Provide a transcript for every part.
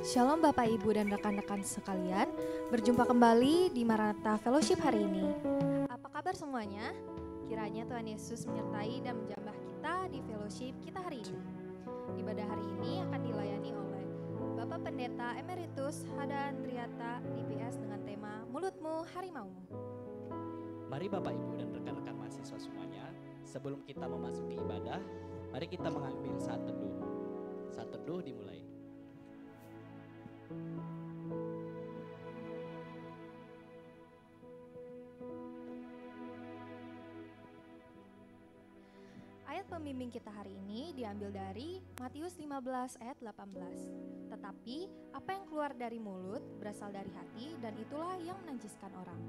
Shalom Bapak Ibu dan rekan-rekan sekalian, berjumpa kembali di Maranatha Fellowship hari ini. Apa kabar semuanya? Kiranya Tuhan Yesus menyertai dan menjamah kita di fellowship kita hari ini. Ibadah hari ini akan dilayani oleh Bapak Pendeta Emeritus Hada Andriata DPS dengan tema Mulutmu Harimaumu. Mari Bapak Ibu dan rekan-rekan mahasiswa semuanya, sebelum kita memasuki ibadah, mari kita mengambil saat teduh. Saat teduh dimulai. Ayat pembimbing kita hari ini diambil dari Matius 15 ayat 18. Tetapi apa yang keluar dari mulut berasal dari hati dan itulah yang menajiskan orang.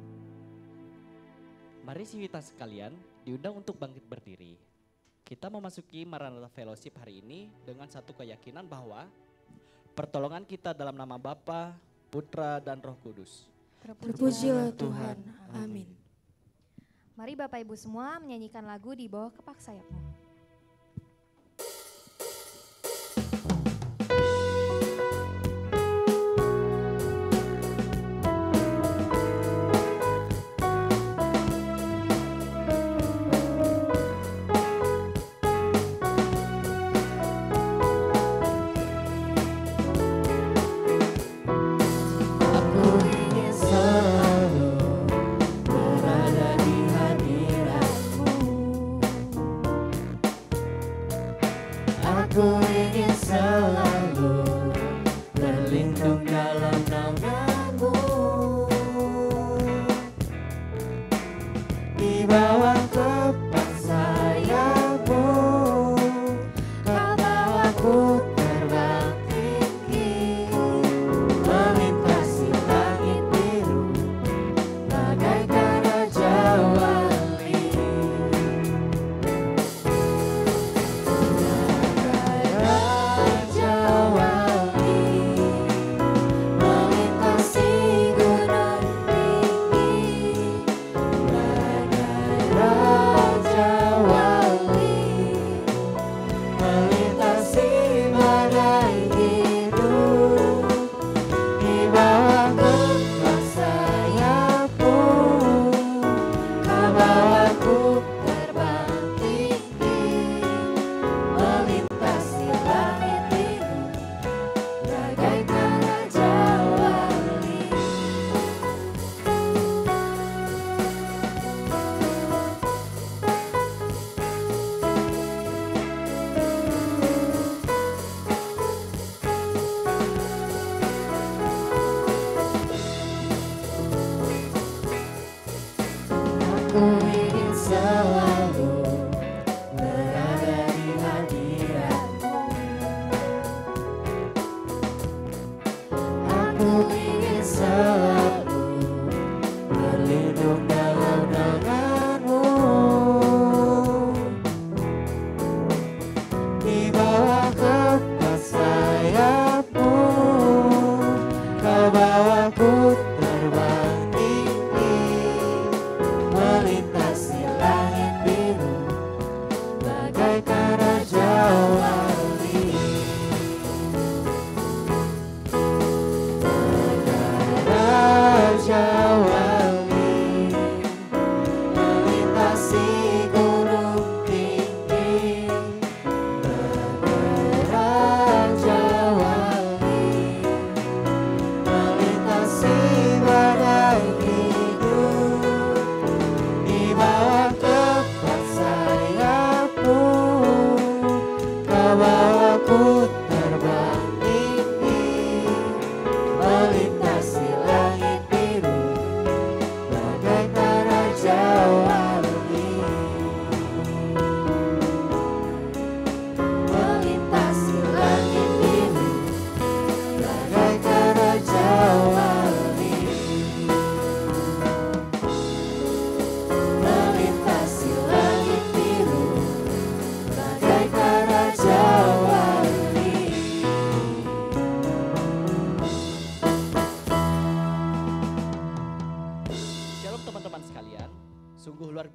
Mari civitas sekalian diundang untuk bangkit berdiri. Kita memasuki Maranatha Fellowship hari ini dengan satu keyakinan bahwa pertolongan kita dalam nama Bapa, Putra, dan Roh Kudus. Terpujilah Tuhan. Amin. Mari Bapak Ibu semua menyanyikan lagu di bawah kepak sayapmu.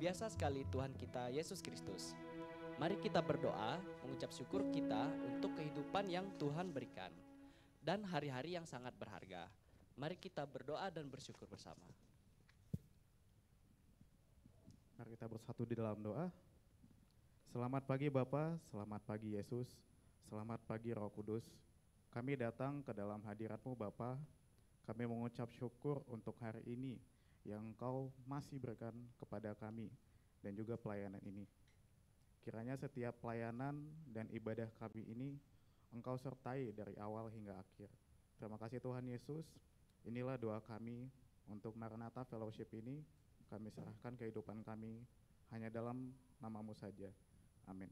biasa sekali Tuhan kita Yesus Kristus. Mari kita berdoa, mengucap syukur kita untuk kehidupan yang Tuhan berikan. dan hari-hari yang sangat berharga. Mari kita berdoa dan bersyukur bersama. Mari kita bersatu di dalam doa. Selamat pagi Bapa, selamat pagi Yesus, selamat pagi Roh Kudus. Kami datang ke dalam hadirat-Mu Bapa. Kami mengucap syukur untuk hari ini yang Engkau masih berikan kepada kami dan juga pelayanan ini. Kiranya setiap pelayanan dan ibadah kami ini Engkau sertai dari awal hingga akhir. Terima kasih Tuhan Yesus. Inilah doa kami untuk Maranatha Fellowship ini. Kami serahkan kehidupan kami hanya dalam nama-Mu saja. Amin.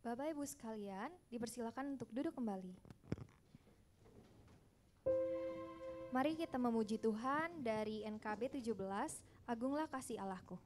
Bapak Ibu sekalian, dipersilakan untuk duduk kembali. Mari kita memuji Tuhan dari NKB 17, Agunglah Kasih Allahku.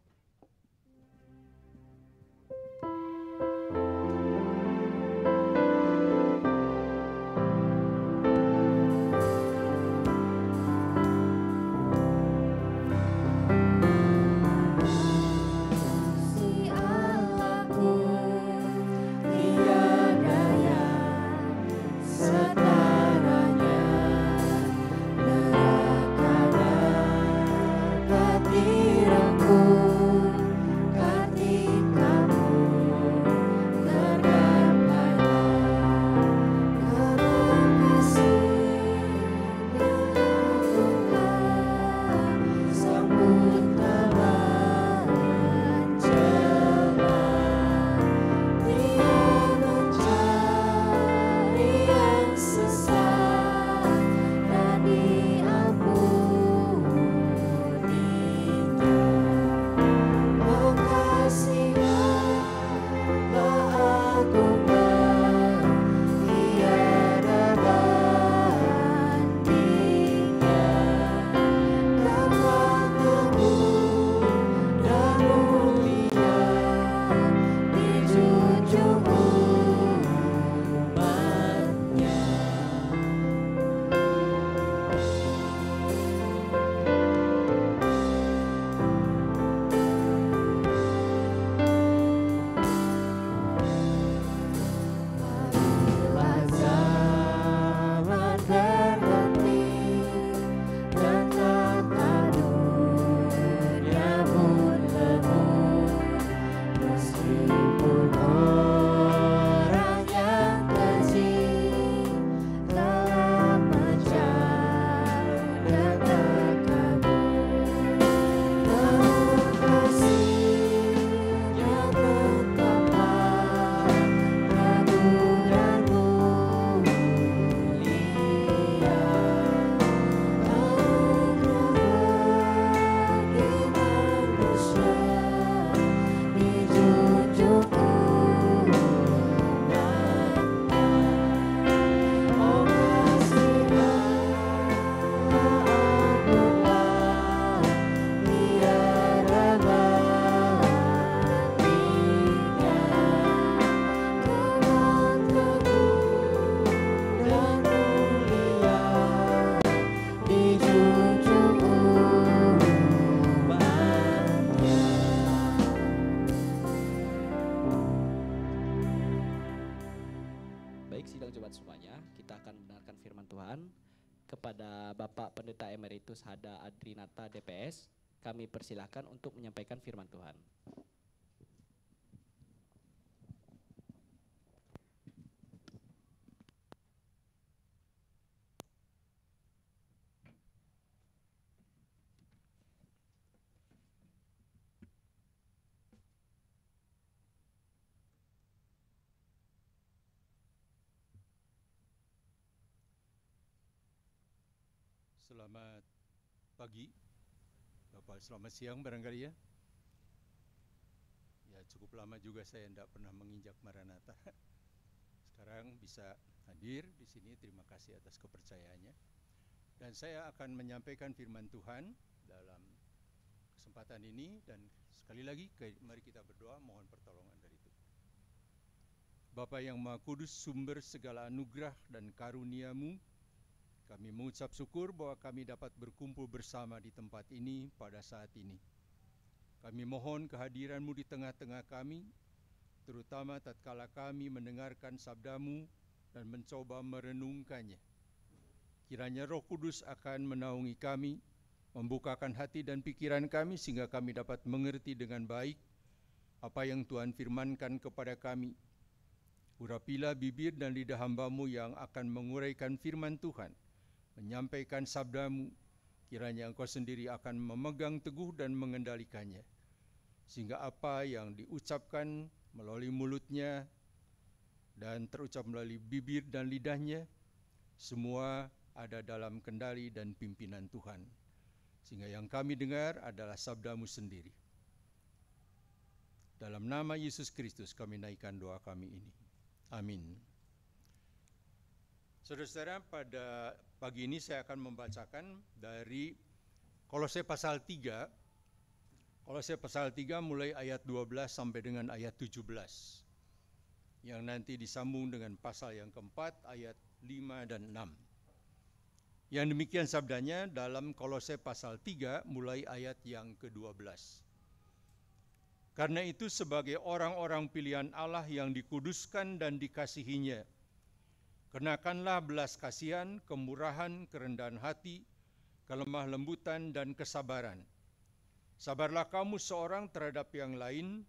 Kepada Bapak Pendeta Emeritus Hada Adrinata DPS, kami persilahkan untuk menyampaikan firman Tuhan. Selamat pagi, Bapak. Selamat siang barangkali ya. Ya cukup lama juga saya tidak pernah menginjak Maranatha. Sekarang bisa hadir di sini, terima kasih atas kepercayaannya. Dan saya akan menyampaikan firman Tuhan dalam kesempatan ini, dan sekali lagi mari kita berdoa mohon pertolongan dari Tuhan. Bapa yang Maha Kudus, sumber segala anugerah dan karunia-Mu, kami mengucap syukur bahwa kami dapat berkumpul bersama di tempat ini pada saat ini. Kami mohon kehadiran-Mu di tengah-tengah kami, terutama tatkala kami mendengarkan sabda-Mu dan mencoba merenungkannya. Kiranya Roh Kudus akan menaungi kami, membukakan hati dan pikiran kami sehingga kami dapat mengerti dengan baik apa yang Tuhan firmankan kepada kami. Urapilah bibir dan lidah hamba-Mu yang akan menguraikan firman Tuhan, menyampaikan sabda-Mu. Kiranya Engkau sendiri akan memegang teguh dan mengendalikannya, sehingga apa yang diucapkan melalui mulutnya dan terucap melalui bibir dan lidahnya, semua ada dalam kendali dan pimpinan Tuhan. Sehingga yang kami dengar adalah sabda-Mu sendiri. Dalam nama Yesus Kristus kami naikkan doa kami ini. Amin. Saudara-saudara, pada pagi ini saya akan membacakan dari Kolose pasal 3. Kolose pasal 3 mulai ayat 12 sampai dengan ayat 17. Yang nanti disambung dengan pasal yang keempat ayat 5 dan 6. Yang demikian sabdanya dalam Kolose pasal 3 mulai ayat yang ke-12. Karena itu sebagai orang-orang pilihan Allah yang dikuduskan dan dikasihinya, kenakanlah belas kasihan, kemurahan, kerendahan hati, kelemah lembutan dan kesabaran. Sabarlah kamu seorang terhadap yang lain,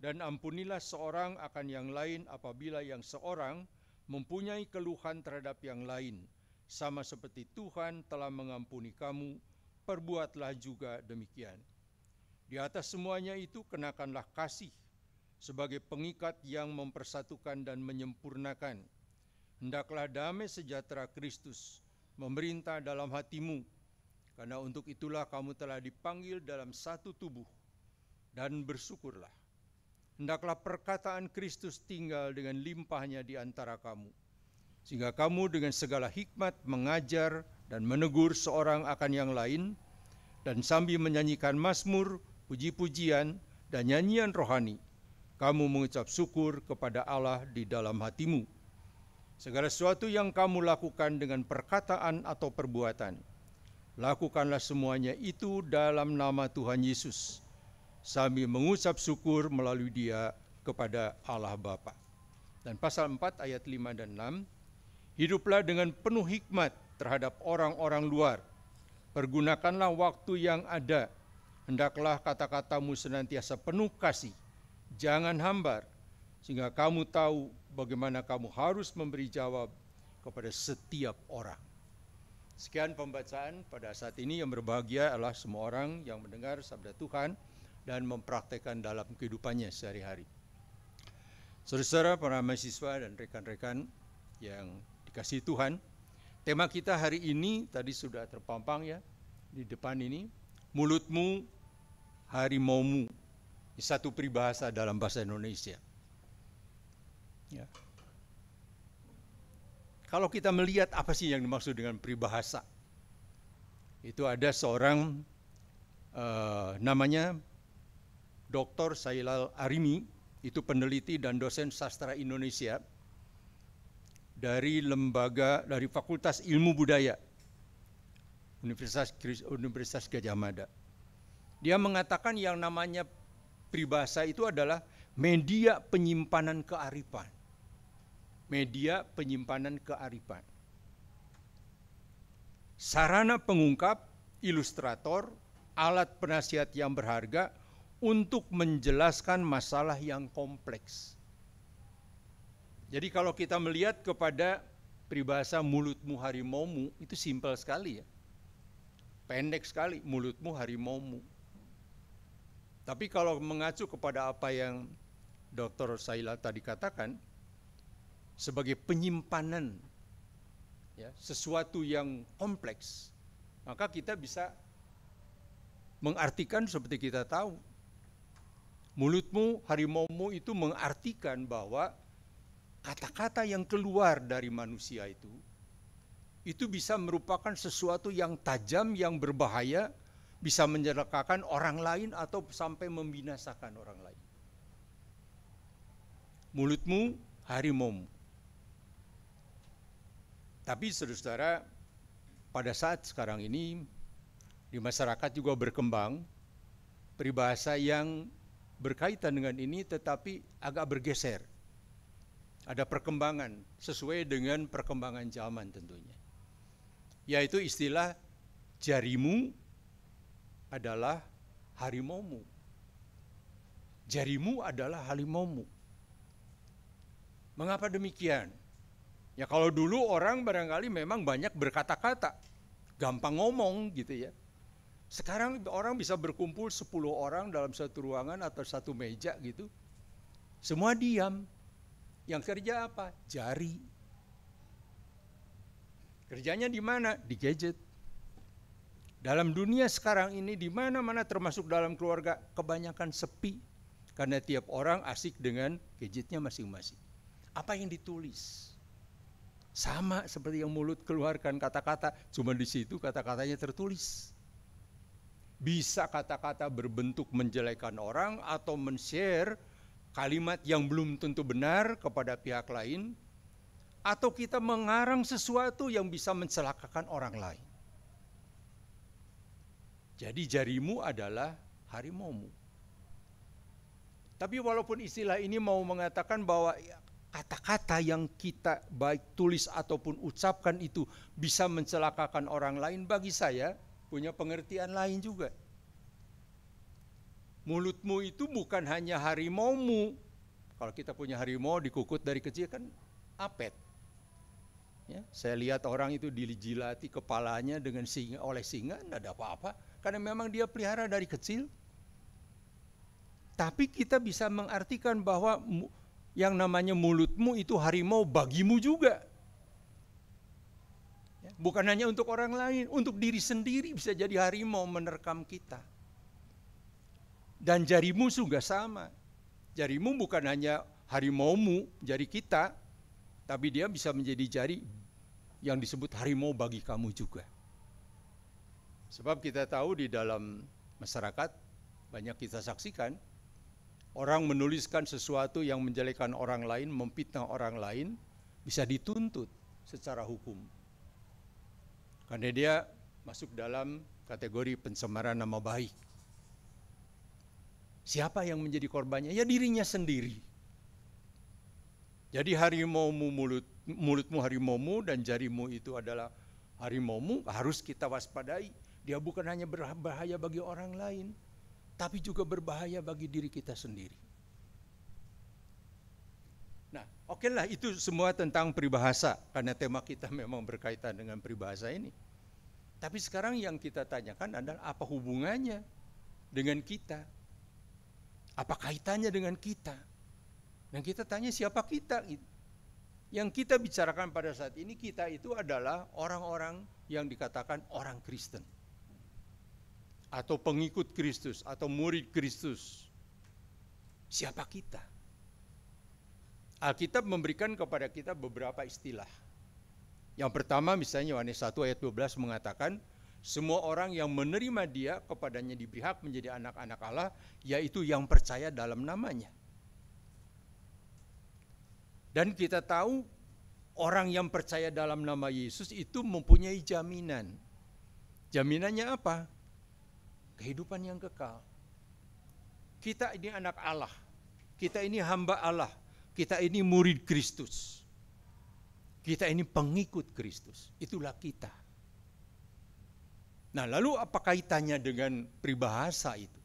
dan ampunilah seorang akan yang lain apabila yang seorang mempunyai keluhan terhadap yang lain. Sama seperti Tuhan telah mengampuni kamu, perbuatlah juga demikian. Di atas semuanya itu kenakanlah kasih sebagai pengikat yang mempersatukan dan menyempurnakan. Hendaklah damai sejahtera Kristus memerintah dalam hatimu, karena untuk itulah kamu telah dipanggil dalam satu tubuh, dan bersyukurlah. Hendaklah perkataan Kristus tinggal dengan limpahnya di antara kamu, sehingga kamu dengan segala hikmat mengajar dan menegur seorang akan yang lain, dan sambil menyanyikan mazmur, puji-pujian, dan nyanyian rohani, kamu mengucap syukur kepada Allah di dalam hatimu. Segala sesuatu yang kamu lakukan dengan perkataan atau perbuatan, lakukanlah semuanya itu dalam nama Tuhan Yesus, sambil mengucap syukur melalui Dia kepada Allah Bapa. Dan pasal 4 ayat 5 dan 6, hiduplah dengan penuh hikmat terhadap orang-orang luar. Pergunakanlah waktu yang ada. Hendaklah kata-katamu senantiasa penuh kasih, jangan hambar, sehingga kamu tahu bagaimana kamu harus memberi jawab kepada setiap orang. Sekian pembacaan pada saat ini. Yang berbahagia adalah semua orang yang mendengar sabda Tuhan dan mempraktekkan dalam kehidupannya sehari-hari. Saudara-saudara, para mahasiswa dan rekan-rekan yang dikasihi Tuhan, tema kita hari ini tadi sudah terpampang ya di depan ini, mulutmu harimaumu. Ini satu peribahasa dalam bahasa Indonesia. Ya. Kalau kita melihat apa sih yang dimaksud dengan peribahasa, itu ada seorang namanya Dr. Sailal Arimi, itu peneliti dan dosen sastra Indonesia dari Fakultas Ilmu Budaya Universitas Gadjah Mada. Dia mengatakan yang namanya peribahasa itu adalah media penyimpanan kearifan. Media penyimpanan kearifan. Sarana pengungkap, ilustrator, alat penasihat yang berharga untuk menjelaskan masalah yang kompleks. Jadi kalau kita melihat kepada peribahasa mulutmu harimaumu, itu simpel sekali ya. Pendek sekali, mulutmu harimaumu. Tapi kalau mengacu kepada apa yang Dr. Sailal tadi katakan, sebagai penyimpanan ya, sesuatu yang kompleks, maka kita bisa mengartikan seperti kita tahu. Mulutmu harimaumu itu mengartikan bahwa kata-kata yang keluar dari manusia itu bisa merupakan sesuatu yang tajam, yang berbahaya, bisa mencelakakan orang lain atau sampai membinasakan orang lain. Mulutmu harimaumu. Tapi saudara-saudara, pada saat sekarang ini di masyarakat juga berkembang peribahasa yang berkaitan dengan ini tetapi agak bergeser. ada perkembangan sesuai dengan perkembangan zaman tentunya. Yaitu istilah jarimu adalah harimaumu. Jarimu adalah harimaumu. Mengapa demikian? Ya kalau dulu orang barangkali memang banyak berkata-kata, gampang ngomong gitu ya. Sekarang orang bisa berkumpul 10 orang dalam satu ruangan atau satu meja gitu. Semua diam. Yang kerja apa? Jari. Kerjanya di mana? Di gadget. Dalam dunia sekarang ini di mana-mana termasuk dalam keluarga kebanyakan sepi. Karena tiap orang asik dengan gadgetnya masing-masing. Apa yang ditulis? Sama seperti yang mulut keluarkan kata-kata, cuma di situ kata-katanya tertulis. Bisa kata-kata berbentuk menjelekan orang atau men-share kalimat yang belum tentu benar kepada pihak lain, atau kita mengarang sesuatu yang bisa mencelakakan orang lain. Jadi jarimu adalah harimaumu. Tapi walaupun istilah ini mau mengatakan bahwa kata-kata yang kita baik tulis ataupun ucapkan itu bisa mencelakakan orang lain, bagi saya punya pengertian lain juga. Mulutmu itu bukan hanya harimaumu. Kalau kita punya harimau dikukut dari kecil kan apet. Ya, saya lihat orang itu dijilati kepalanya dengan singa, oleh singa, tidak ada apa-apa. Karena memang dia pelihara dari kecil. Tapi kita bisa mengartikan bahwa yang namanya mulutmu itu harimau bagimu juga. Bukan hanya untuk orang lain, untuk diri sendiri bisa jadi harimau menerkam kita. Dan jarimu juga sama. Jarimu bukan hanya harimaumu, jari kita, tapi dia bisa menjadi jari yang disebut harimau bagi kamu juga. Sebab kita tahu di dalam masyarakat, banyak kita saksikan, orang menuliskan sesuatu yang menjelekkan orang lain, memfitnah orang lain, bisa dituntut secara hukum. Karena dia masuk dalam kategori pencemaran nama baik. Siapa yang menjadi korbannya? Ya dirinya sendiri. Jadi harimaumu mulutmu harimaumu dan jarimu itu adalah harimaumu, harus kita waspadai. Dia bukan hanya berbahaya bagi orang lain, tapi juga berbahaya bagi diri kita sendiri. Nah, oke lah, itu semua tentang peribahasa, karena tema kita memang berkaitan dengan peribahasa ini. Tapi sekarang yang kita tanyakan adalah apa hubungannya dengan kita? Apa kaitannya dengan kita? Dan kita tanya siapa kita? Yang kita bicarakan pada saat ini, kita itu adalah orang-orang yang dikatakan orang Kristen. Atau pengikut Kristus, atau murid Kristus. Siapa kita? Alkitab memberikan kepada kita beberapa istilah. Yang pertama misalnya Yohanes 1 ayat 12 mengatakan, semua orang yang menerima dia, kepadanya diberi hak menjadi anak-anak Allah, yaitu yang percaya dalam namanya. Dan kita tahu orang yang percaya dalam nama Yesus itu mempunyai jaminan. Jaminannya apa? Kehidupan yang kekal. Kita ini anak Allah, kita ini hamba Allah, kita ini murid Kristus, kita ini pengikut Kristus, itulah kita. Nah lalu apa kaitannya dengan peribahasa itu?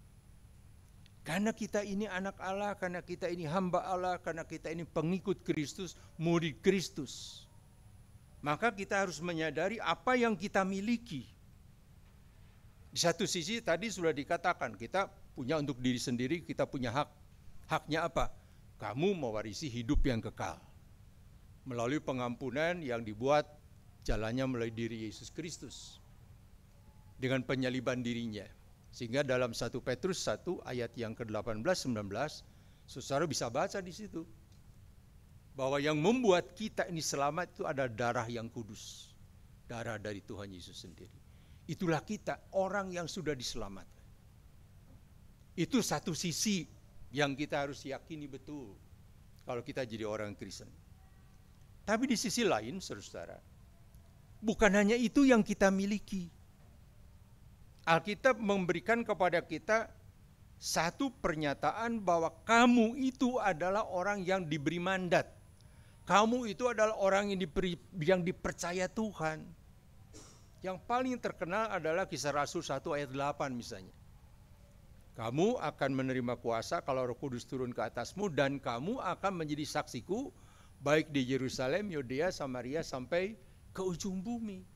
Karena kita ini anak Allah, karena kita ini hamba Allah, karena kita ini pengikut Kristus, murid Kristus, maka kita harus menyadari apa yang kita miliki. Di satu sisi tadi sudah dikatakan, kita punya untuk diri sendiri, kita punya hak. Haknya apa? Kamu mewarisi hidup yang kekal. Melalui pengampunan yang dibuat jalannya melalui diri Yesus Kristus. Dengan penyaliban dirinya. Sehingga dalam 1 Petrus 1 ayat yang ke-18-19, saudara bisa baca di situ. Bahwa yang membuat kita ini selamat itu ada darah yang kudus. Darah dari Tuhan Yesus sendiri. Itulah kita, orang yang sudah diselamatkan. Itu satu sisi yang kita harus yakini betul kalau kita jadi orang Kristen. Tapi di sisi lain, saudara, bukan hanya itu yang kita miliki. Alkitab memberikan kepada kita satu pernyataan bahwa kamu itu adalah orang yang diberi mandat. Kamu itu adalah orang yang dipercaya Tuhan. Yang paling terkenal adalah Kisah Rasul 1 ayat 8 misalnya. Kamu akan menerima kuasa kalau Roh Kudus turun ke atasmu, dan kamu akan menjadi saksiku baik di Yerusalem, Yudea, Samaria, sampai ke ujung bumi.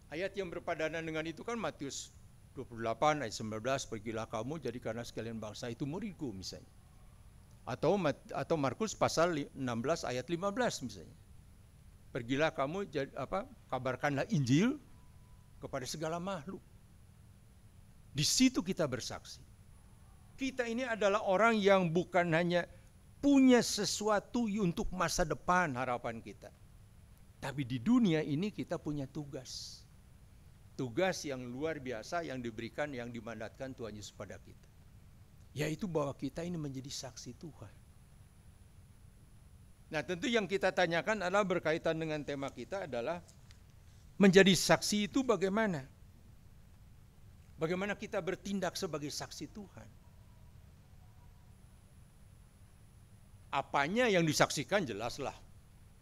Ayat yang berpadanan dengan itu kan Matius 28 ayat 19, pergilah kamu jadikanlah sekalian bangsa itu muridku misalnya. Atau Markus pasal 16 ayat 15 misalnya. Pergilah kamu kabarkanlah Injil kepada segala makhluk. Di situ kita bersaksi. Kita ini adalah orang yang bukan hanya punya sesuatu untuk masa depan harapan kita. Tapi di dunia ini kita punya tugas. Tugas yang luar biasa yang diberikan, yang dimandatkan Tuhan Yesus pada kita. Yaitu bahwa kita ini menjadi saksi Tuhan. Nah, tentu yang kita tanyakan adalah berkaitan dengan tema kita adalah menjadi saksi itu bagaimana? Bagaimana kita bertindak sebagai saksi Tuhan? Apanya yang disaksikan jelaslah.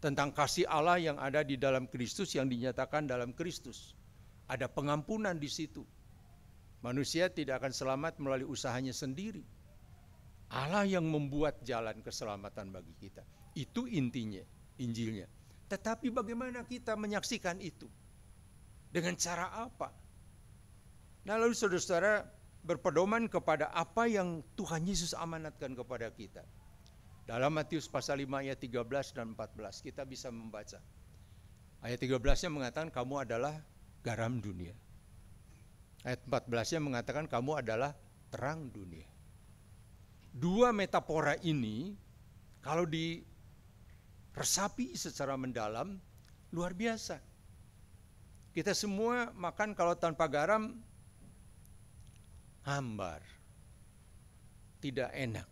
Tentang kasih Allah yang ada di dalam Kristus, yang dinyatakan dalam Kristus. Ada pengampunan di situ. Manusia tidak akan selamat melalui usahanya sendiri. Allah yang membuat jalan keselamatan bagi kita. Itu intinya, Injilnya. Tetapi bagaimana kita menyaksikan itu? Dengan cara apa? Nah, lalu saudara-saudara berpedoman kepada apa yang Tuhan Yesus amanatkan kepada kita. Dalam Matius pasal 5 ayat 13 dan 14 kita bisa membaca. Ayat 13-nya mengatakan kamu adalah garam dunia. Ayat 14-nya mengatakan kamu adalah terang dunia. Dua metafora ini kalau diresapi secara mendalam luar biasa. Kita semua makan kalau tanpa garam hambar, tidak enak.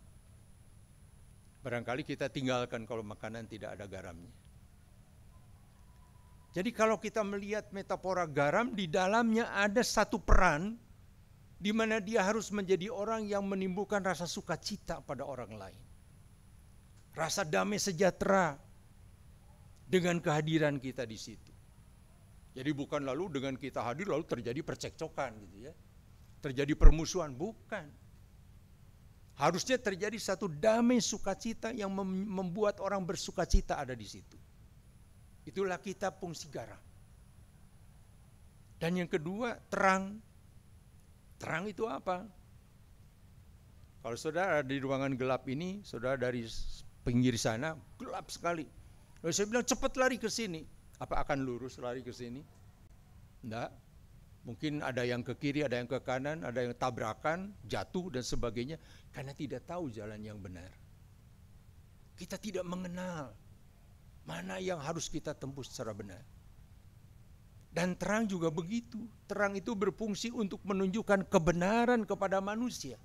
Barangkali kita tinggalkan kalau makanan tidak ada garamnya. Jadi kalau kita melihat metafora garam, di dalamnya ada satu peran di mana dia harus menjadi orang yang menimbulkan rasa sukacita pada orang lain. Rasa damai sejahtera dengan kehadiran kita di situ. Jadi bukan lalu dengan kita hadir lalu terjadi percekcokan gitu ya. Terjadi permusuhan, bukan. Harusnya terjadi satu damai sukacita yang membuat orang bersukacita ada di situ. Itulah kita fungsi garam. Dan yang kedua, terang. Terang itu apa? Kalau saudara ada di ruangan gelap ini, saudara dari pinggir sana, gelap sekali. Lalu saya bilang cepat lari ke sini. Apa akan lurus lari ke sini? Enggak. Mungkin ada yang ke kiri, ada yang ke kanan, ada yang tabrakan, jatuh dan sebagainya. Karena tidak tahu jalan yang benar. Kita tidak mengenal mana yang harus kita tempuh secara benar. Dan terang juga begitu. Terang itu berfungsi untuk menunjukkan kebenaran kepada manusia.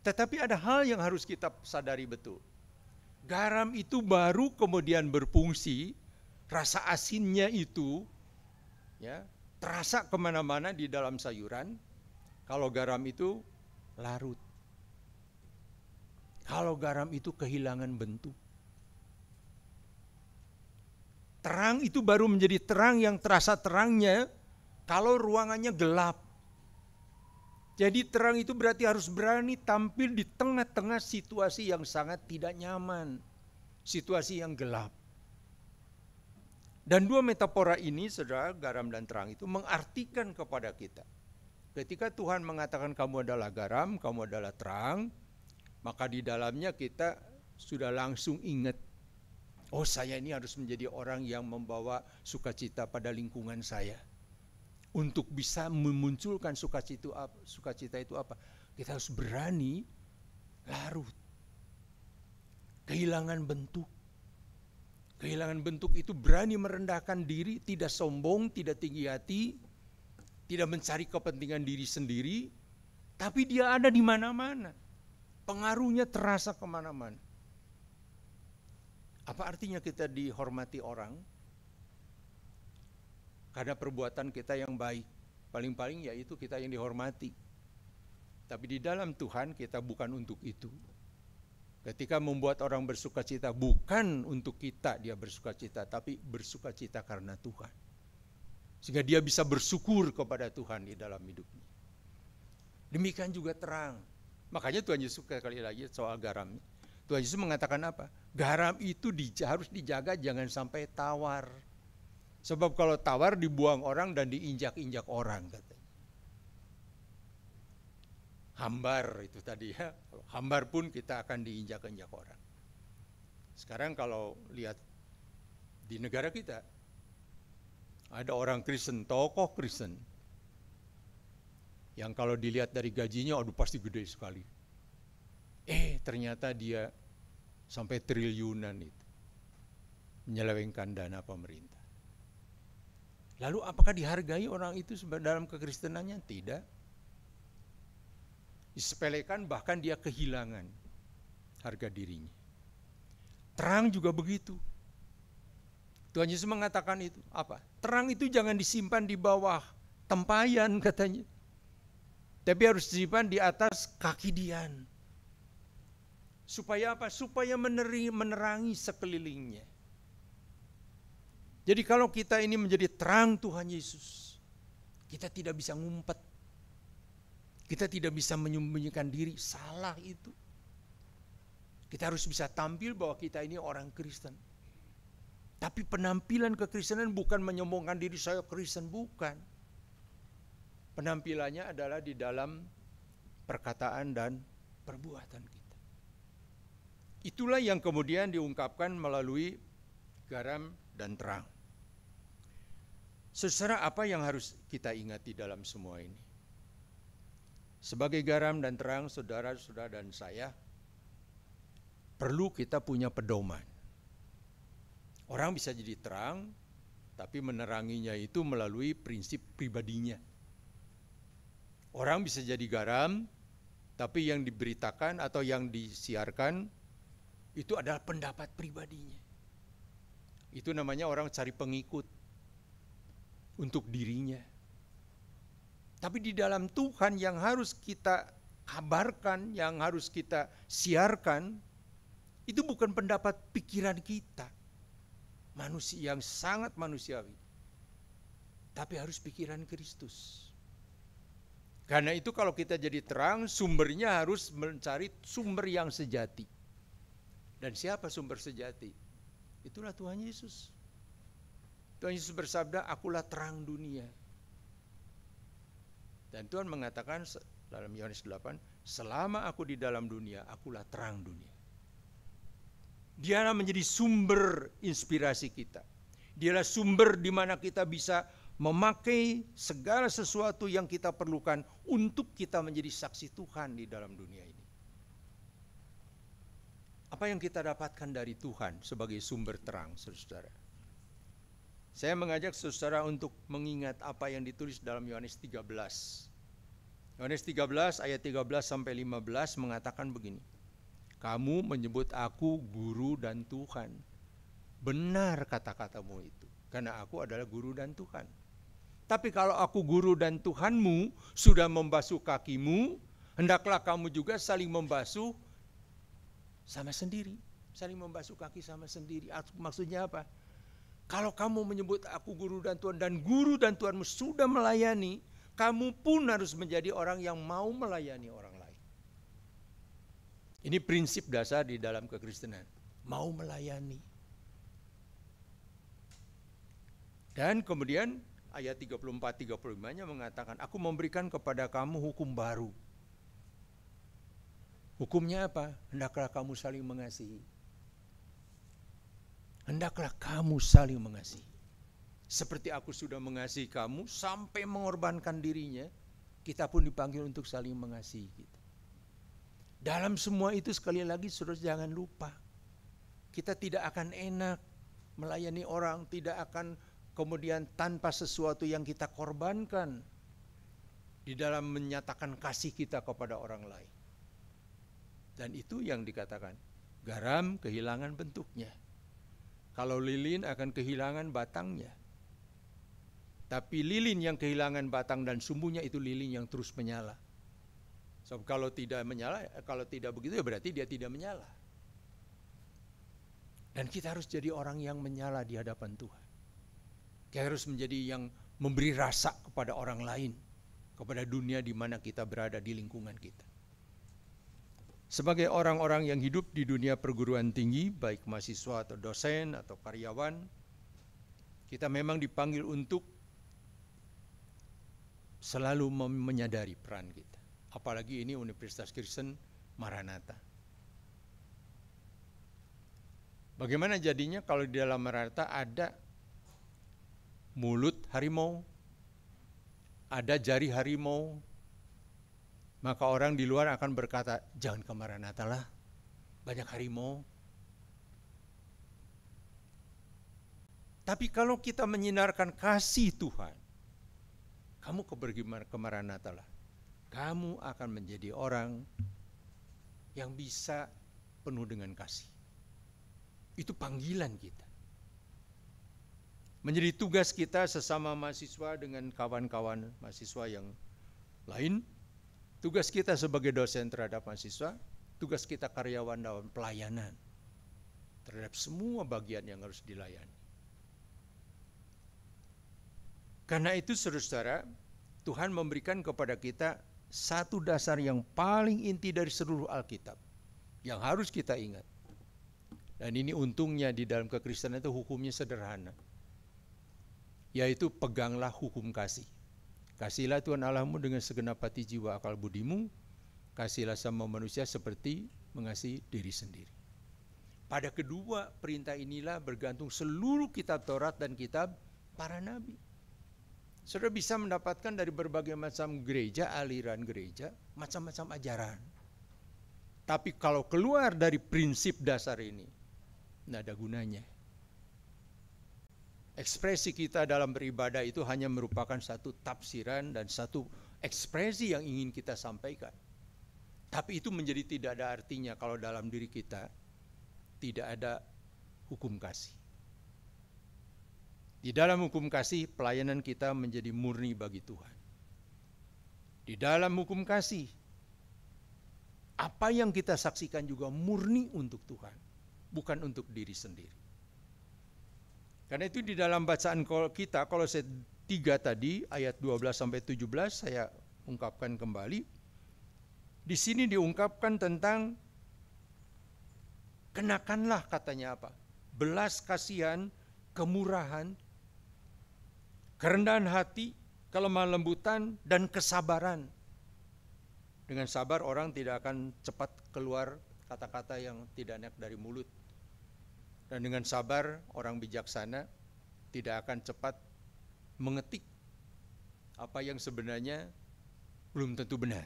Tetapi ada hal yang harus kita sadari betul. Garam itu baru kemudian berfungsi, rasa asinnya itu ya, terasa kemana-mana di dalam sayuran. Kalau garam itu larut. Kalau garam itu kehilangan bentuk. Terang itu baru menjadi terang yang terasa terangnya kalau ruangannya gelap. Jadi terang itu berarti harus berani tampil di tengah-tengah situasi yang sangat tidak nyaman. Situasi yang gelap. Dan dua metafora ini, saudara, garam dan terang itu mengartikan kepada kita. Ketika Tuhan mengatakan kamu adalah garam, kamu adalah terang, maka di dalamnya kita sudah langsung ingat, oh saya ini harus menjadi orang yang membawa sukacita pada lingkungan saya. Untuk bisa memunculkan sukacita itu apa? Kita harus berani larut. Kehilangan bentuk. Kehilangan bentuk itu berani merendahkan diri, tidak sombong, tidak tinggi hati, tidak mencari kepentingan diri sendiri, tapi dia ada di mana-mana. Pengaruhnya terasa kemana-mana. Apa artinya kita dihormati orang? Karena perbuatan kita yang baik. Paling-paling yaitu kita yang dihormati. Tapi di dalam Tuhan kita bukan untuk itu. Ketika membuat orang bersukacita, bukan untuk kita dia bersukacita, tapi bersukacita karena Tuhan. Sehingga dia bisa bersyukur kepada Tuhan di dalam hidupnya. Demikian juga terang. Makanya Tuhan Yesus sekali lagi soal garam. Tuhan Yesus mengatakan apa? Garam itu harus dijaga jangan sampai tawar. Sebab kalau tawar dibuang orang dan diinjak-injak orang katanya. Hambar itu tadi ya, hambar pun kita akan diinjak-injak orang. Sekarang kalau lihat di negara kita, ada orang Kristen, tokoh Kristen, yang kalau dilihat dari gajinya, aduh pasti gede sekali. Ternyata dia sampai triliunan itu, menyelewengkan dana pemerintah. Lalu apakah dihargai orang itu dalam kekristenannya? Tidak. Disepelekan, bahkan dia kehilangan harga dirinya. Terang juga begitu. Tuhan Yesus mengatakan itu apa? Terang itu jangan disimpan di bawah tempayan katanya. Tapi harus disimpan di atas kaki Dian. Supaya apa? Supaya menerangi sekelilingnya. Jadi kalau kita ini menjadi terang Tuhan Yesus, kita tidak bisa ngumpet. Kita tidak bisa menyembunyikan diri, salah itu. Kita harus bisa tampil bahwa kita ini orang Kristen. Tapi penampilan kekristenan bukan menyombongkan diri saya Kristen, bukan. Penampilannya adalah di dalam perkataan dan perbuatan kita. Itulah yang kemudian diungkapkan melalui garam dan terang. Saudara, apa yang harus kita ingat di dalam semua ini? Sebagai garam dan terang, saudara-saudara dan saya, perlu kita punya pedoman. Orang bisa jadi terang, tapi meneranginya itu melalui prinsip pribadinya. Orang bisa jadi garam, tapi yang diberitakan atau yang disiarkan, itu adalah pendapat pribadinya. Itu namanya orang cari pengikut untuk dirinya. Tapi di dalam Tuhan yang harus kita kabarkan, yang harus kita siarkan, itu bukan pendapat pikiran kita. Manusia yang sangat manusiawi. Tapi harus pikiran Kristus. Karena itu kalau kita jadi terang, sumbernya harus mencari sumber yang sejati. Dan siapa sumber sejati? Itulah Tuhan Yesus. Tuhan Yesus bersabda, akulah terang dunia. Dan Tuhan mengatakan dalam Yohanes 8, selama aku di dalam dunia, akulah terang dunia. Dialah menjadi sumber inspirasi kita. Dialah sumber di mana kita bisa memakai segala sesuatu yang kita perlukan untuk kita menjadi saksi Tuhan di dalam dunia ini. Apa yang kita dapatkan dari Tuhan sebagai sumber terang, saudara? Saya mengajak saudara untuk mengingat apa yang ditulis dalam Yohanes 13. Yohanes 13 ayat 13 sampai 15 mengatakan begini. Kamu menyebut aku guru dan Tuhan. Benar kata-katamu itu. Karena aku adalah guru dan Tuhan. Tapi kalau aku guru dan Tuhanmu sudah membasuh kakimu, hendaklah kamu juga saling membasuh sama sendiri. Saling membasuh kaki sama sendiri. Maksudnya apa? Kalau kamu menyebut aku guru dan Tuhan, dan guru dan Tuhanmu sudah melayani, kamu pun harus menjadi orang yang mau melayani orang lain. Ini prinsip dasar di dalam kekristenan. Mau melayani. Dan kemudian ayat 34-35-nya mengatakan, aku memberikan kepada kamu hukum baru. Hukumnya apa? Hendaklah kamu saling mengasihi. Hendaklah kamu saling mengasihi. Seperti aku sudah mengasihi kamu sampai mengorbankan dirinya, kita pun dipanggil untuk saling mengasihi kita. Dalam semua itu sekali lagi saudara jangan lupa, kita tidak akan enak melayani orang, tidak akan kemudian tanpa sesuatu yang kita korbankan di dalam menyatakan kasih kita kepada orang lain. Dan itu yang dikatakan, garam kehilangan bentuknya. Kalau lilin akan kehilangan batangnya. Tapi lilin yang kehilangan batang dan sumbunya itu lilin yang terus menyala. So, kalau tidak menyala, kalau tidak begitu ya berarti dia tidak menyala. Dan kita harus jadi orang yang menyala di hadapan Tuhan. Kita harus menjadi yang memberi rasa kepada orang lain, kepada dunia di mana kita berada di lingkungan kita. Sebagai orang-orang yang hidup di dunia perguruan tinggi, baik mahasiswa atau dosen atau karyawan, kita memang dipanggil untuk selalu menyadari peran kita. Apalagi ini Universitas Kristen Maranatha. Bagaimana jadinya kalau di dalam Maranatha ada mulut harimau, ada jari harimau, maka orang di luar akan berkata, jangan ke Maranatha lah, banyak harimau. Tapi kalau kita menyinarkan kasih Tuhan, kamu pergi ke Maranatha lah, kamu akan menjadi orang yang bisa penuh dengan kasih. Itu panggilan kita. Menjadi tugas kita sesama mahasiswa dengan kawan-kawan mahasiswa yang lain. Tugas kita sebagai dosen terhadap mahasiswa. Tugas kita karyawan dalam pelayanan terhadap semua bagian yang harus dilayani. Karena itu saudara-saudara, Tuhan memberikan kepada kita satu dasar yang paling inti dari seluruh Alkitab. Yang harus kita ingat. Dan ini untungnya di dalam kekristenan itu hukumnya sederhana. Yaitu peganglah hukum kasih. Kasihilah Tuhan Allahmu dengan segenap hati, jiwa, akal, budimu. Kasihilah sama manusia seperti mengasihi diri sendiri. Pada kedua perintah inilah bergantung seluruh kitab Taurat dan kitab para nabi. Saudara bisa mendapatkan dari berbagai macam gereja, aliran gereja, macam-macam ajaran. Tapi kalau keluar dari prinsip dasar ini, tidak ada gunanya. Ekspresi kita dalam beribadah itu hanya merupakan satu tafsiran dan satu ekspresi yang ingin kita sampaikan. Tapi itu menjadi tidak ada artinya kalau dalam diri kita tidak ada hukum kasih. Di dalam hukum kasih, pelayanan kita menjadi murni bagi Tuhan. Di dalam hukum kasih, apa yang kita saksikan juga murni untuk Tuhan, bukan untuk diri sendiri. Karena itu di dalam bacaan kita, Kolose 3 tadi, ayat 12-17, saya ungkapkan kembali. Di sini diungkapkan tentang kenakanlah, katanya apa? Belas kasihan, kemurahan, kerendahan hati, kelemah lembutan, dan kesabaran. Dengan sabar orang tidak akan cepat keluar kata-kata yang tidak enak dari mulut. Dan dengan sabar orang bijaksana tidak akan cepat mengetik apa yang sebenarnya belum tentu benar.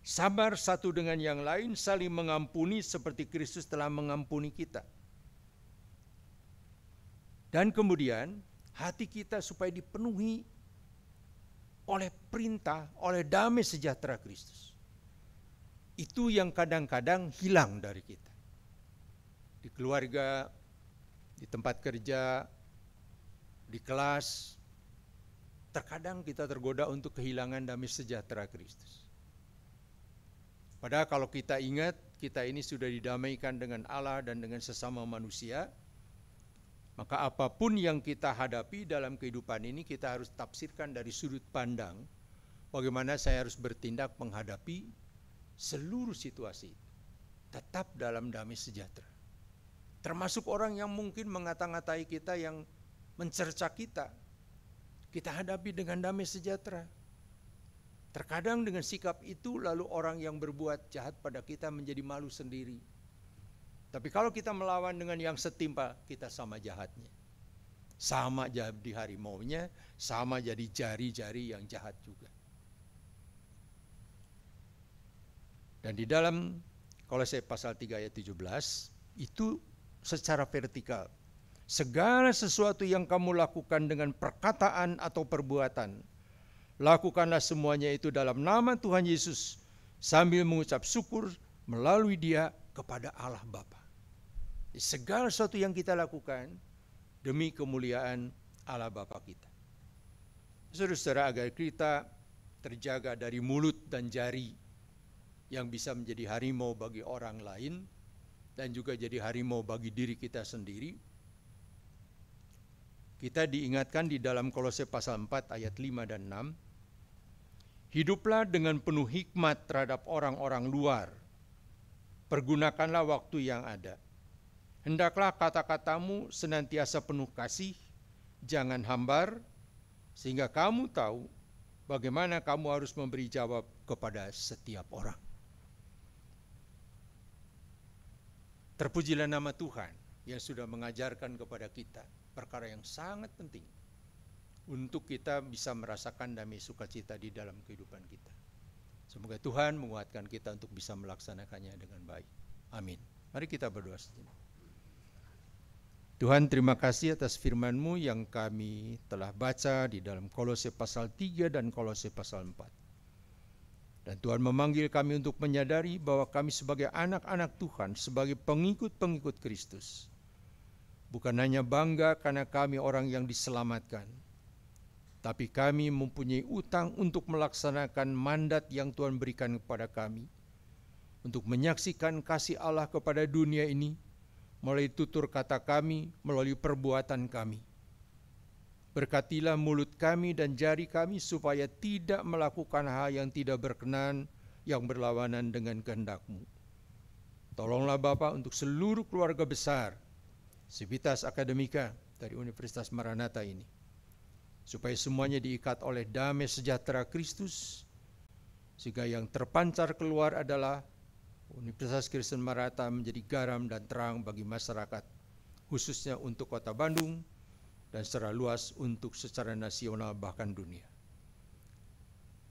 Sabar satu dengan yang lain, saling mengampuni seperti Kristus telah mengampuni kita. Dan kemudian hati kita supaya dipenuhi oleh perintah, oleh damai sejahtera Kristus. Itu yang kadang-kadang hilang dari kita. Di keluarga, di tempat kerja, di kelas, terkadang kita tergoda untuk kehilangan damai sejahtera Kristus. Padahal kalau kita ingat, kita ini sudah didamaikan dengan Allah dan dengan sesama manusia, maka apapun yang kita hadapi dalam kehidupan ini kita harus tafsirkan dari sudut pandang bagaimana saya harus bertindak menghadapi seluruh situasi tetap dalam damai sejahtera. Termasuk orang yang mungkin mengata-ngatai kita, yang mencerca kita, kita hadapi dengan damai sejahtera. Terkadang dengan sikap itu lalu orang yang berbuat jahat pada kita menjadi malu sendiri. Tapi kalau kita melawan dengan yang setimpal, kita sama jahatnya. Sama jadi harimaunya, sama jadi jari-jari yang jahat juga. Dan di dalam Kolose pasal 3 ayat 17, itu secara vertikal. Segala sesuatu yang kamu lakukan dengan perkataan atau perbuatan, lakukanlah semuanya itu dalam nama Tuhan Yesus, sambil mengucap syukur melalui Dia kepada Allah Bapa. Segala sesuatu yang kita lakukan demi kemuliaan Allah Bapa kita. Saudara-saudara, agar kita terjaga dari mulut dan jari yang bisa menjadi harimau bagi orang lain, dan juga jadi harimau bagi diri kita sendiri, kita diingatkan di dalam Kolose pasal 4 ayat 5 dan 6, hiduplah dengan penuh hikmat terhadap orang-orang luar, pergunakanlah waktu yang ada. Hendaklah kata-katamu senantiasa penuh kasih, jangan hambar, sehingga kamu tahu bagaimana kamu harus memberi jawab kepada setiap orang. Terpujilah nama Tuhan yang sudah mengajarkan kepada kita perkara yang sangat penting untuk kita bisa merasakan damai sukacita di dalam kehidupan kita. Semoga Tuhan menguatkan kita untuk bisa melaksanakannya dengan baik. Amin. Mari kita berdoa sejenak. Tuhan, terima kasih atas firman-Mu yang kami telah baca di dalam Kolose pasal 3 dan Kolose pasal 4. Dan Tuhan memanggil kami untuk menyadari bahwa kami sebagai anak-anak Tuhan, sebagai pengikut-pengikut Kristus, bukan hanya bangga karena kami orang yang diselamatkan, tapi kami mempunyai utang untuk melaksanakan mandat yang Tuhan berikan kepada kami, untuk menyaksikan kasih Allah kepada dunia ini, melalui tutur kata kami, melalui perbuatan kami. Berkatilah mulut kami dan jari kami supaya tidak melakukan hal yang tidak berkenan, yang berlawanan dengan kehendak-Mu. Tolonglah Bapa untuk seluruh keluarga besar Civitas Akademika dari Universitas Maranatha ini, supaya semuanya diikat oleh damai sejahtera Kristus, sehingga yang terpancar keluar adalah Universitas Kristen Maranatha menjadi garam dan terang bagi masyarakat, khususnya untuk Kota Bandung dan secara luas untuk secara nasional bahkan dunia.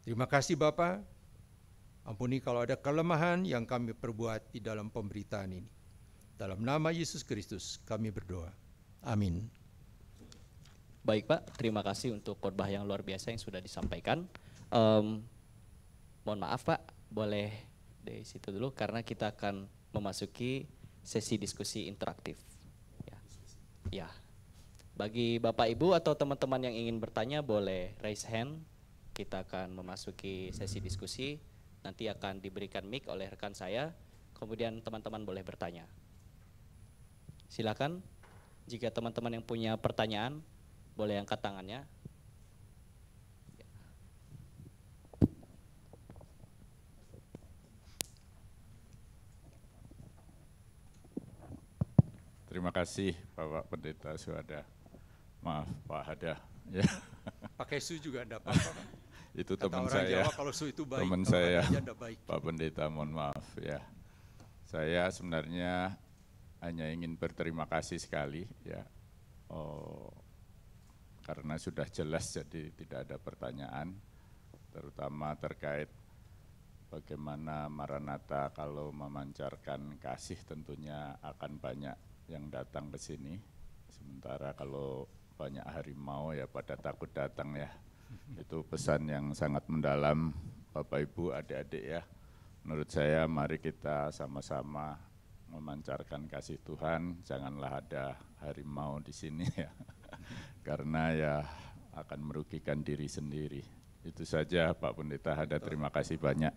Terima kasih Bapa, ampuni kalau ada kelemahan yang kami perbuat di dalam pemberitaan ini. Dalam nama Yesus Kristus kami berdoa. Amin. Baik Pak, terima kasih untuk khotbah yang luar biasa yang sudah disampaikan. Mohon maaf Pak, boleh dari situ dulu karena kita akan memasuki sesi diskusi interaktif. Ya. Bagi Bapak Ibu atau teman-teman yang ingin bertanya boleh raise hand. Kita akan memasuki sesi diskusi. Nanti akan diberikan mic oleh rekan saya. Kemudian teman-teman boleh bertanya. Silakan. Jika teman-teman yang punya pertanyaan boleh angkat tangannya. Terima kasih Bapak Pendeta Suhada. Maaf Pak Hada. Ya. Pakai su juga enggak apa-apa. Itu Kata teman orang saya. Jawa, kalau su itu baik, Teman kalau saya. ada aja enggak baik. Pak Pendeta, mohon maaf ya. Saya sebenarnya hanya ingin berterima kasih sekali ya. Karena sudah jelas jadi tidak ada pertanyaan, terutama terkait bagaimana Maranatha kalau memancarkan kasih tentunya akan banyak yang datang ke sini. Sementara kalau banyak harimau ya pada takut datang ya. Itu pesan yang sangat mendalam Bapak Ibu, adik-adik ya. Menurut saya mari kita sama-sama memancarkan kasih Tuhan, janganlah ada harimau di sini ya. Karena ya akan merugikan diri sendiri. Itu saja Pak Pendeta Hada, terima kasih banyak.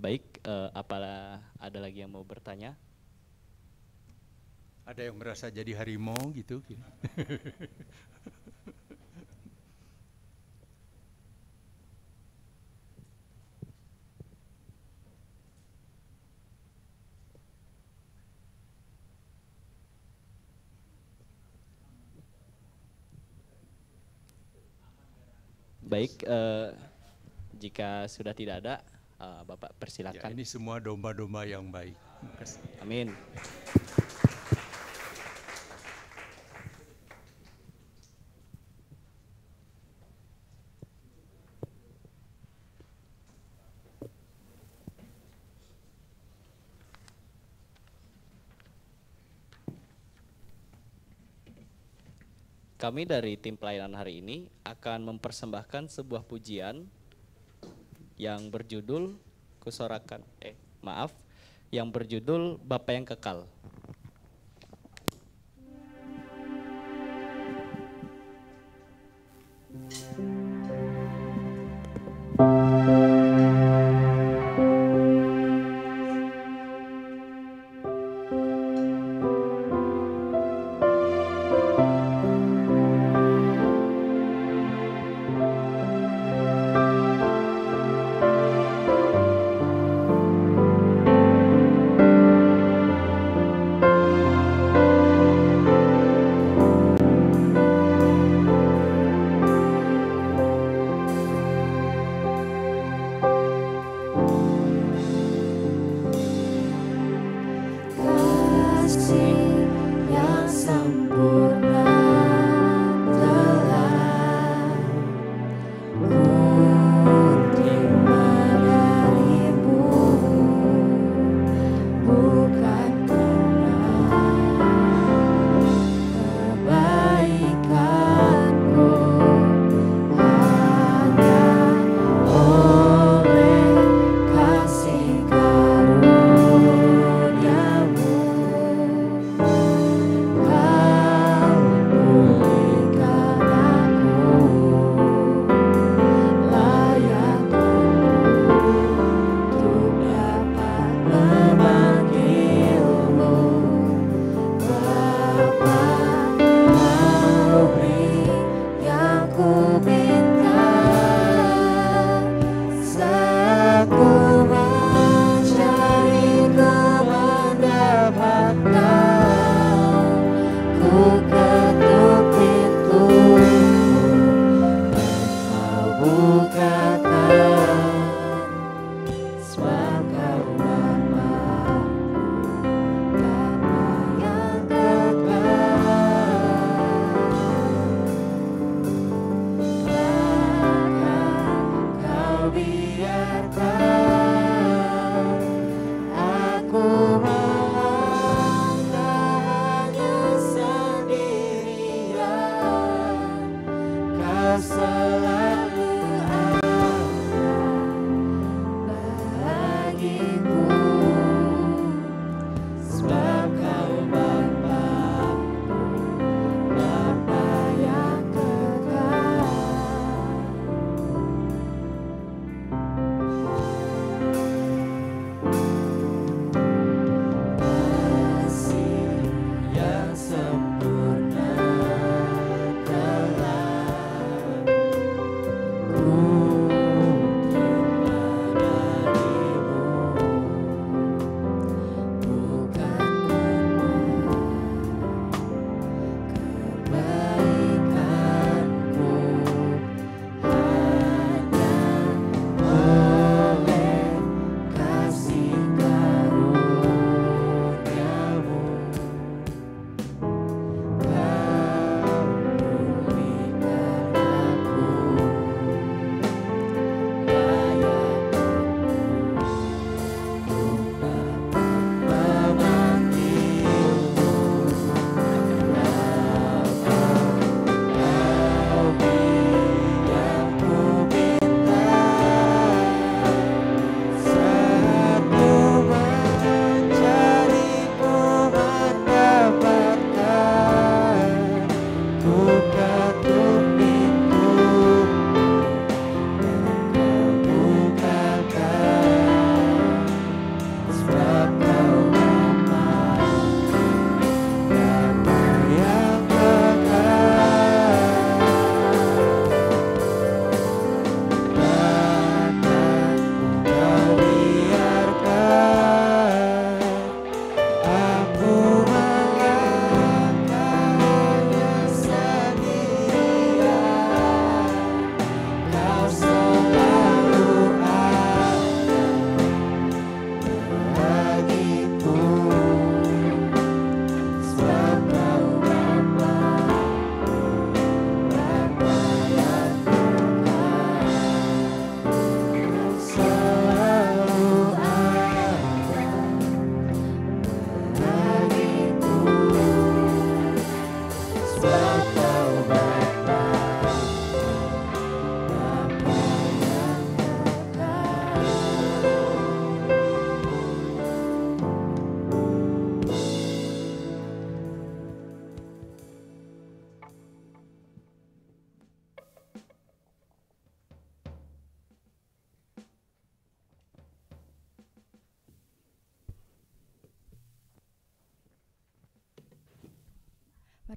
Baik, apalah ada lagi yang mau bertanya? Ada yang merasa jadi harimau gitu. Baik, jika sudah tidak ada, Bapak Ya, persilakan. ini semua domba-domba yang baik. Amin. Kami dari tim pelayanan hari ini akan mempersembahkan sebuah pujian yang berjudul yang berjudul Bapa yang Kekal.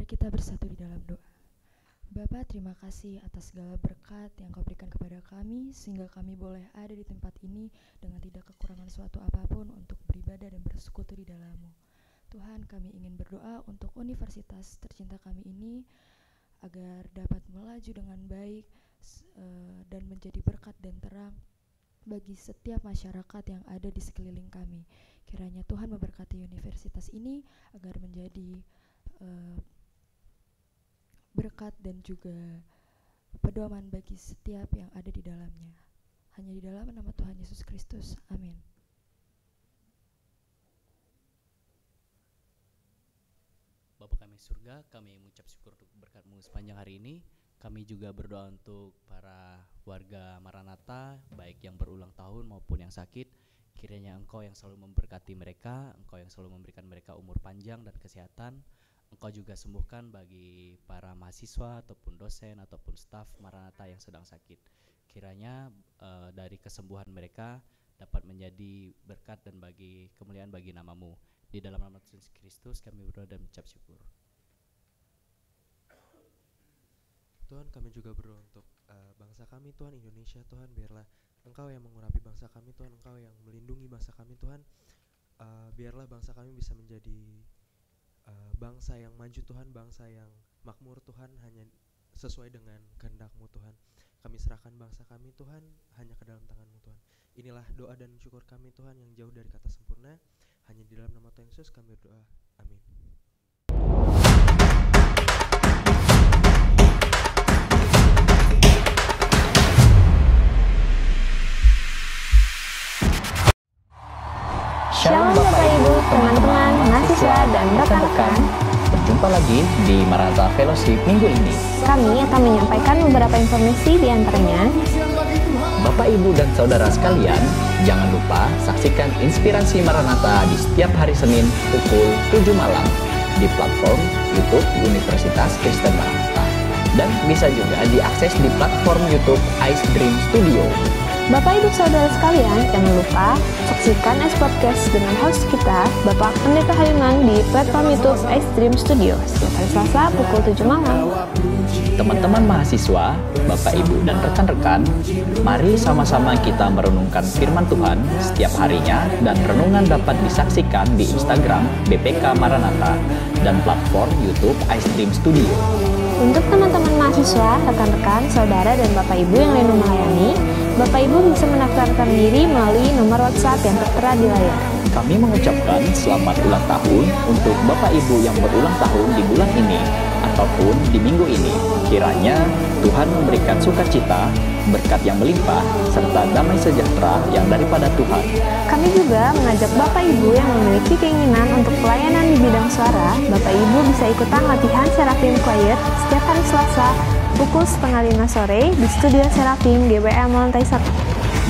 kita bersatu di dalam doa. Bapa, terima kasih atas segala berkat yang Kau berikan kepada kami, sehingga kami boleh ada di tempat ini dengan tidak kekurangan suatu apapun untuk beribadah dan bersekutu di dalam-Mu. Tuhan, kami ingin berdoa untuk universitas tercinta kami ini, agar dapat melaju dengan baik dan menjadi berkat dan terang bagi setiap masyarakat yang ada di sekeliling kami. Kiranya Tuhan memberkati universitas ini agar menjadi berkat dan juga pedoman bagi setiap yang ada di dalamnya. Hanya di dalam nama Tuhan Yesus Kristus. Amin. Bapa kami surga, kami mengucap syukur untuk berkat-Mu sepanjang hari ini. Kami juga berdoa untuk para warga Maranatha, baik yang berulang tahun maupun yang sakit. Kiranya Engkau yang selalu memberkati mereka, Engkau yang selalu memberikan mereka umur panjang dan kesehatan. Engkau juga sembuhkan bagi para mahasiswa ataupun dosen ataupun staf Maranatha yang sedang sakit. Kiranya dari kesembuhan mereka dapat menjadi berkat dan bagi kemuliaan bagi nama-Mu. Di dalam nama Tuhan Yesus Kristus kami berdoa dan mengucap syukur. Tuhan, kami juga berdoa untuk bangsa kami, Tuhan, Indonesia. Tuhan, biarlah Engkau yang mengurapi bangsa kami, Tuhan, Engkau yang melindungi bangsa kami, Tuhan. Biarlah bangsa kami bisa menjadi bangsa yang maju, Tuhan, bangsa yang makmur, Tuhan, hanya sesuai dengan kehendak-Mu, Tuhan. Kami serahkan bangsa kami, Tuhan, hanya ke dalam tangan-Mu, Tuhan. Inilah doa dan syukur kami, Tuhan, yang jauh dari kata sempurna. Hanya di dalam nama Tuhan Yesus kami berdoa. Amin. Shalom Bapak Ibu, teman-teman, mahasiswa, dan rekan-rekan. Berjumpa lagi di Maranatha Fellowship minggu ini. Kami akan menyampaikan beberapa informasi di antaranya. Bapak, Ibu, dan saudara sekalian, jangan lupa saksikan Inspirasi Maranatha di setiap hari Senin pukul 7 malam di platform YouTube Universitas Kristen Maranatha. Dan bisa juga diakses di platform YouTube Ice Dream Studio. Bapak Ibu Saudara sekalian, jangan lupa saksikan S-Podcast dengan host kita, Bapak Pendeta Hayunan di platform YouTube Ice Dream Studio setiap hari Selasa pukul 7 malam. Teman-teman mahasiswa, Bapak Ibu dan rekan-rekan, mari sama-sama kita merenungkan firman Tuhan setiap harinya, dan renungan dapat disaksikan di Instagram BPK Maranatha dan platform YouTube Ice Dream Studio. Untuk teman-teman mahasiswa, rekan-rekan, saudara, dan Bapak Ibu yang rindu melayani, Bapak Ibu bisa mendaftarkan diri melalui nomor WhatsApp yang tertera di layar. Kami mengucapkan selamat ulang tahun untuk Bapak Ibu yang berulang tahun di bulan ini ataupun di minggu ini. Kiranya Tuhan memberikan sukacita, berkat yang melimpah, serta damai sejahtera yang daripada Tuhan. Kami juga mengajak Bapak Ibu yang memiliki keinginan untuk pelayanan di bidang suara. Bapak Ibu bisa ikutan latihan Seraphim Choir setiap hari Selasa pukul 4:30 sore di studio Seraphim GBM lantai 1.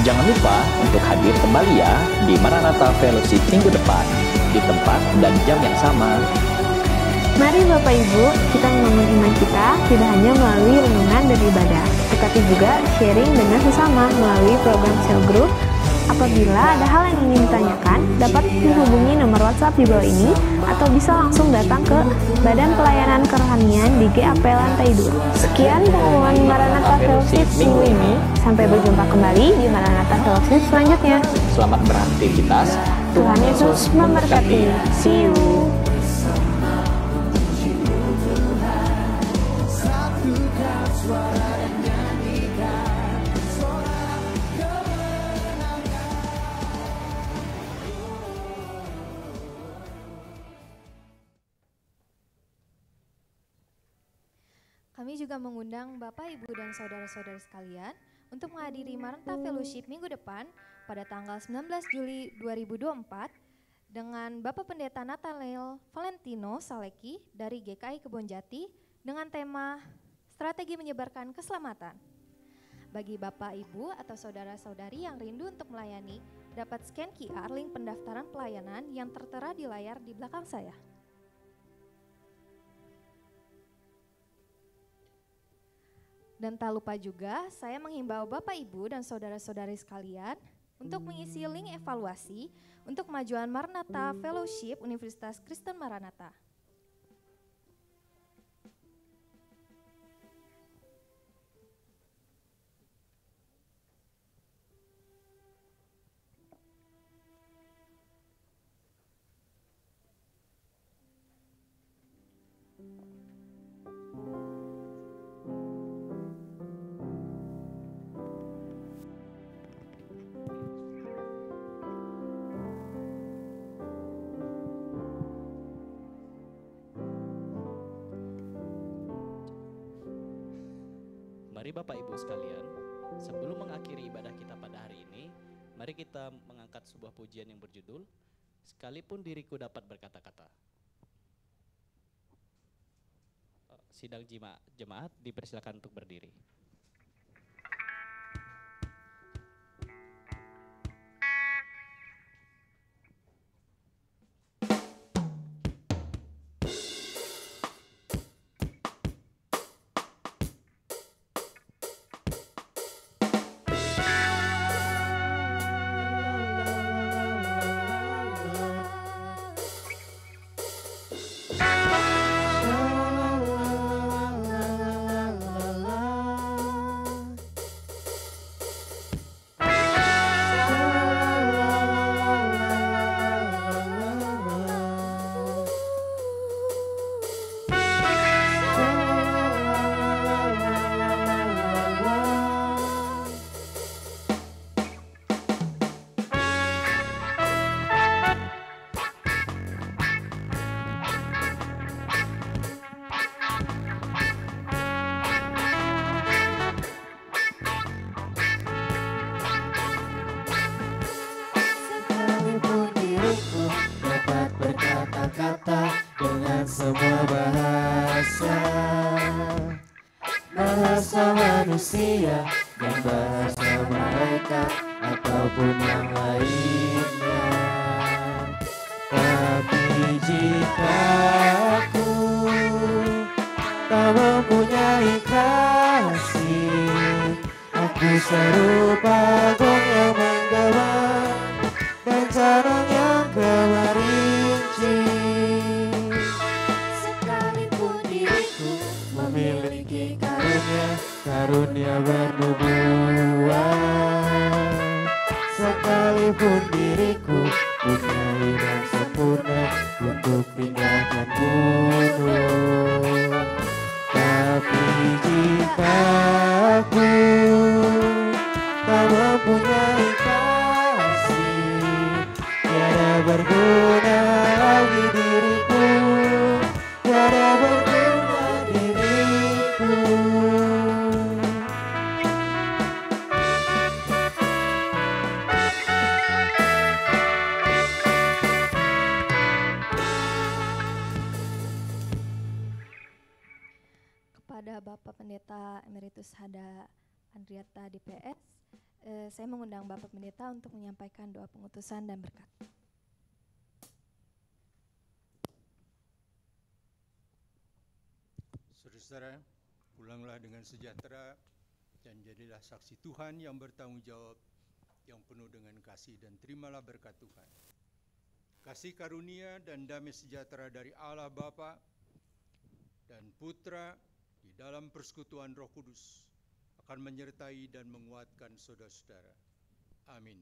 Jangan lupa untuk hadir kembali ya di Maranatha Fellowship minggu depan di tempat dan jam yang sama. Mari Bapak Ibu, kita membangun iman kita tidak hanya melalui renungan dan ibadah, tetapi juga sharing dengan sesama melalui program cell group. Apabila ada hal yang ingin ditanyakan, dapat menghubungi nomor WhatsApp di bawah ini atau bisa langsung datang ke Badan Pelayanan Kerohanian di GAP Lantai 2. Sekian pengumuman Maranatha Fellowship minggu ini. Sampai berjumpa kembali di Maranatha Fellowship selanjutnya. Selamat beraktivitas. Tuhan Yesus memberkati. See you. Kami juga mengundang Bapak, Ibu, dan saudara-saudara sekalian untuk menghadiri Maranatha Fellowship minggu depan pada tanggal 19 Juli 2024 dengan Bapak Pendeta Nathanael Valentino Saleki dari GKI Kebonjati dengan tema Strategi Menyebarkan Keselamatan. Bagi Bapak, Ibu, atau saudara-saudari yang rindu untuk melayani, dapat scan QR link pendaftaran pelayanan yang tertera di layar di belakang saya. Dan tak lupa juga, saya menghimbau Bapak, Ibu, dan saudara-saudari sekalian untuk mengisi link evaluasi untuk kemajuan Maranatha Fellowship Universitas Kristen Maranatha. Mari Bapak Ibu sekalian, sebelum mengakhiri ibadah kita pada hari ini, mari kita mengangkat sebuah pujian yang berjudul Sekalipun Diriku Dapat Berkata-kata. Sidang jemaat dipersilakan untuk berdiri. Manusia dan bahasa malaikat ataupun yang lainnya. Tapi jika aku tak mempunyai kasih, aku serupa gong yang menggema dan carang yang kemerinci. Sekalipun diriku memiliki karunia bernubuat, sekalipun diriku punya iman sempurna untuk tinggalkan gunung. Tapi jika aku tak mempunyai kasih, tiada berguna lagi diriku, tiada berguna diriku. Kepada Bapak Pendeta Emeritus Hada Andriata DPS, saya mengundang Bapak Pendeta untuk menyampaikan doa pengutusan dan berkat. Saudara-saudara, pulanglah dengan sejahtera dan jadilah saksi Tuhan yang bertanggung jawab, yang penuh dengan kasih, dan terimalah berkat Tuhan. Kasih karunia dan damai sejahtera dari Allah Bapa dan Putra di dalam persekutuan Roh Kudus akan menyertai dan menguatkan saudara-saudara. Amin.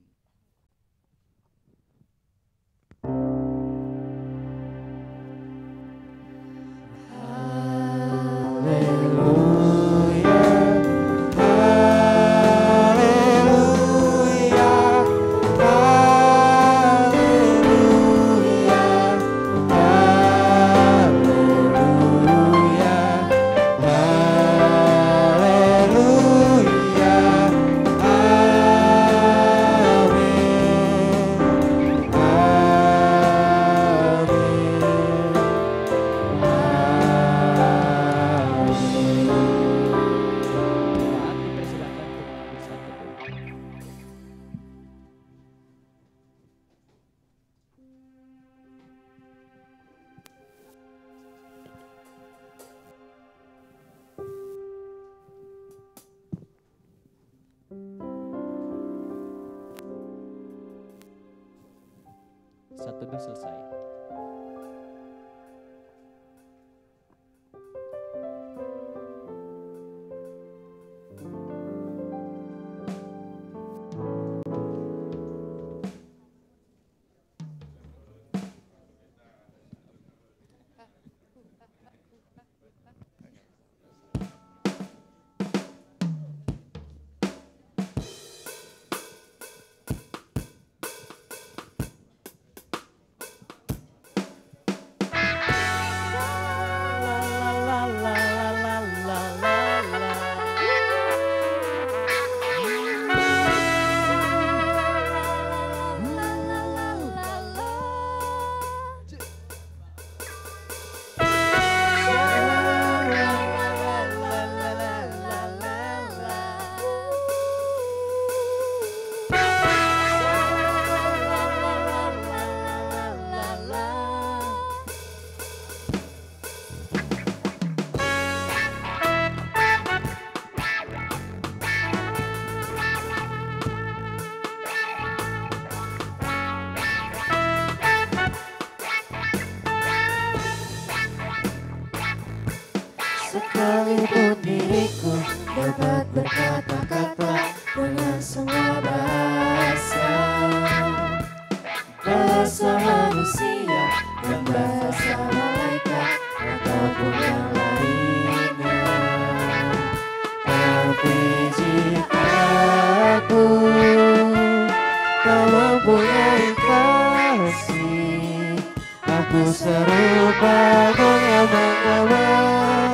Saat teduh selesai. sekalipun diriku dapat berkata-kata dengan semua bahasa, bahasa manusia dan bahasa malaikat ataupun yang lainnya. Tapi jika aku tak mempunyai kasih, aku serupa dengan mengawal